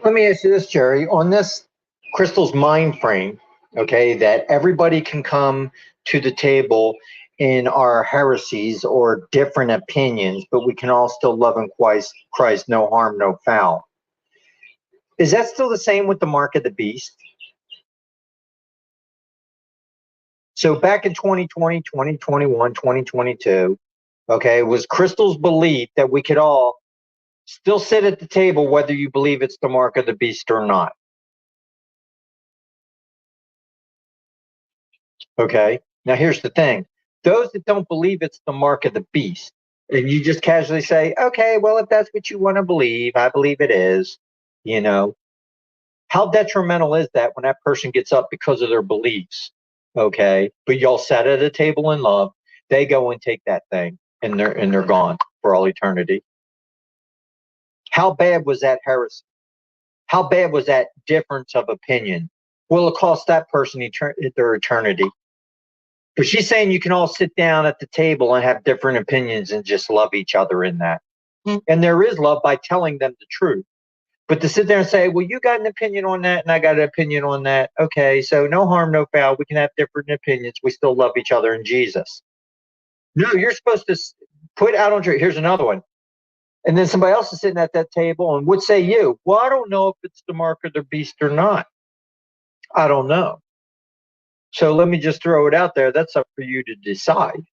Let me ask you this, Jerry. On this Crystal's mind frame, okay, that everybody can come to the table in our heresies or different opinions, but we can all still love in Christ, no harm, no foul. Is that still the same with the mark of the beast? So back in 2020, 2021, 2022, okay, was Crystal's belief that we could all still sit at the table whether you believe it's the mark of the beast or not. Okay. Now here's the thing. Those that don't believe it's the mark of the beast, and you just casually say, okay, well, if that's what you want to believe, I believe it is, you know, how detrimental is that when that person gets up because of their beliefs? Okay. But y'all sat at a table in love, they go and take that thing and they're gone for all eternity. How bad was that heresy? How bad was that difference of opinion? Will it cost that person their eternity? But she's saying you can all sit down at the table and have different opinions and just love each other in that. And there is love by telling them the truth. But to sit there and say, well, you got an opinion on that and I got an opinion on that. Okay, so no harm, no foul. We can have different opinions. We still love each other in Jesus. No, you're supposed to put out on truth. Here's another one. And then somebody else is sitting at that table and what say you? Well, I don't know if it's the mark of the beast or not. I don't know. So let me just throw it out there. That's up for you to decide.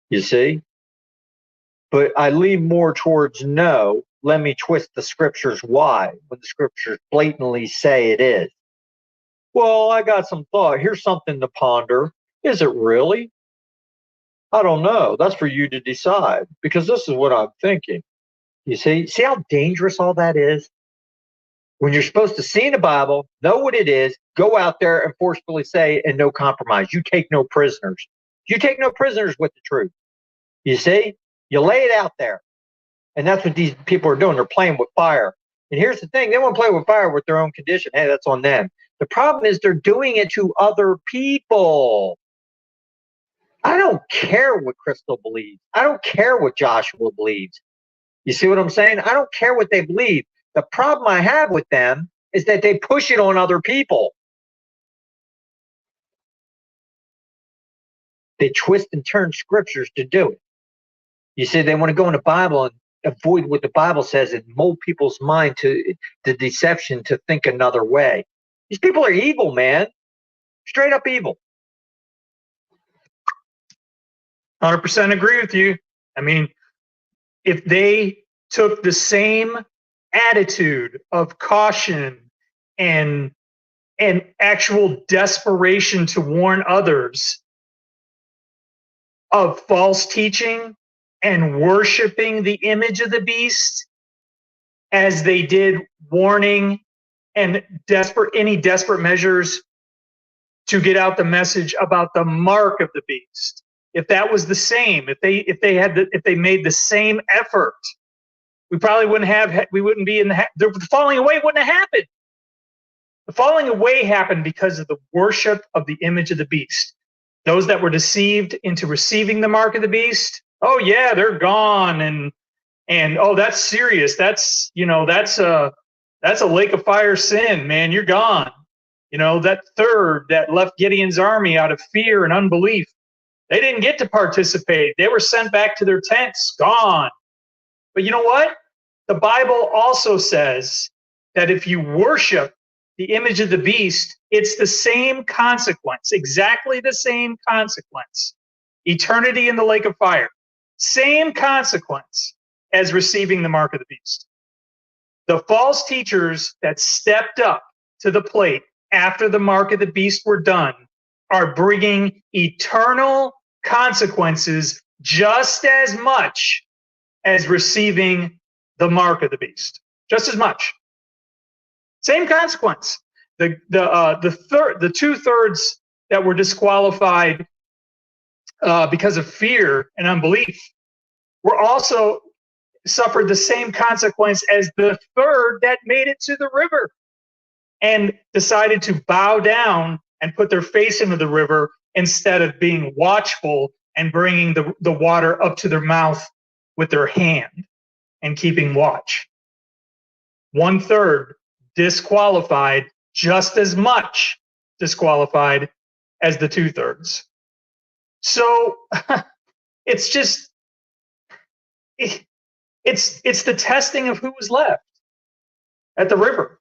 You see? But I lean more towards no. Let me twist the scriptures why, when the scriptures blatantly say it is. Well, I got some thought. Here's something to ponder. Is it really? I don't know. That's for you to decide because this is what I'm thinking. You see how dangerous all that is? When you're supposed to see in the Bible, know what it is, go out there and forcefully say, and no compromise. You take no prisoners. You take no prisoners with the truth. You see? You lay it out there. And that's what these people are doing. They're playing with fire. And here's the thing. They want to play with fire with their own condition. Hey, that's on them. The problem is they're doing it to other people. I don't care what Crystal believes. I don't care what Joshua believes. You see what I'm saying? I don't care what they believe. The problem I have with them is that they push it on other people. They twist and turn scriptures to do it. You see, they want to go in the Bible and avoid what the Bible says and mold people's mind to the deception to think another way. These people are evil, man. Straight up evil. 100% agree with you. I mean, if they took the same attitude of caution and actual desperation to warn others of false teaching and worshiping the image of the beast as they did warning and any desperate measures to get out the message about the mark of the beast. If that was the same, if they made the same effort, we probably wouldn't be in the falling away wouldn't have happened. The falling away happened because of the worship of the image of the beast. Those that were deceived into receiving the mark of the beast, oh yeah, they're gone, and oh, that's serious. That's a lake of fire sin, man. You're gone. That third that left Gideon's army out of fear and unbelief, they didn't get to participate. They were sent back to their tents, gone. But you know what? The Bible also says that if you worship the image of the beast, it's the same consequence, exactly the same consequence. Eternity in the lake of fire. Same consequence as receiving the mark of the beast. The false teachers that stepped up to the plate after the mark of the beast were done are bringing eternal consequences just as much as receiving the mark of the beast. Just as much. Same consequence. The 2/3 that were disqualified because of fear and unbelief were also suffered the same consequence as the third that made it to the river and decided to bow down and put their face into the river instead of being watchful and bringing the water up to their mouth with their hand and keeping watch. 1/3 disqualified, just as much disqualified as the 2/3. So it's just, it's the testing of who was left at the river.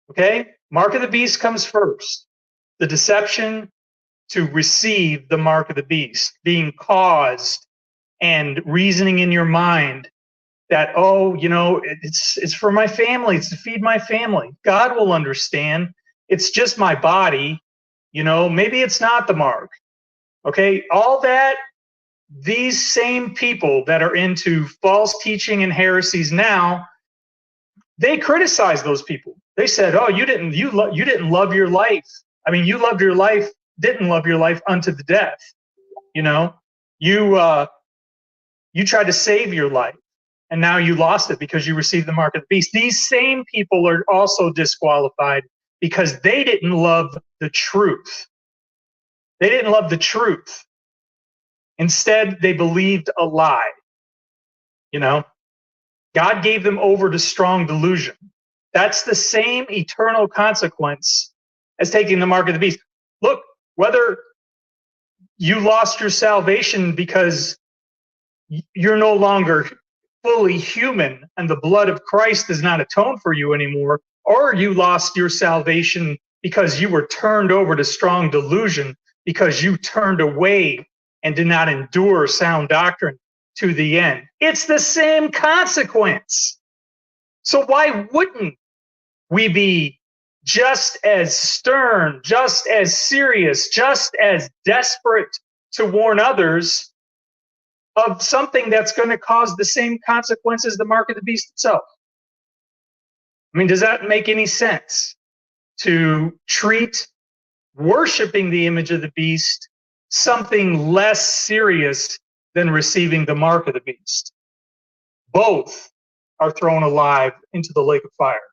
Okay? Mark of the beast comes first. The deception to receive the mark of the beast, being caused and reasoning in your mind that, oh, you know, it's for my family, it's to feed my family. God will understand. It's just my body, you know, maybe it's not the mark. Okay? All that, these same people that are into false teaching and heresies now, they criticize those people. They said, "Oh, you didn't love your life. I mean, you loved your life, didn't love your life unto the death. You know, you tried to save your life, and now you lost it because you received the mark of the beast." These same people are also disqualified because they didn't love the truth. They didn't love the truth. Instead, they believed a lie. You know, God gave them over to strong delusion. That's the same eternal consequence as taking the mark of the beast. Look, whether you lost your salvation because you're no longer fully human and the blood of Christ does not atone for you anymore, or you lost your salvation because you were turned over to strong delusion because you turned away and did not endure sound doctrine to the end. It's the same consequence. So why wouldn't we be just as stern, just as serious, just as desperate to warn others of something that's going to cause the same consequence as the mark of the beast itself? I mean, does that make any sense? To treat worshiping the image of the beast something less serious than receiving the mark of the beast. Both are thrown alive into the lake of fire.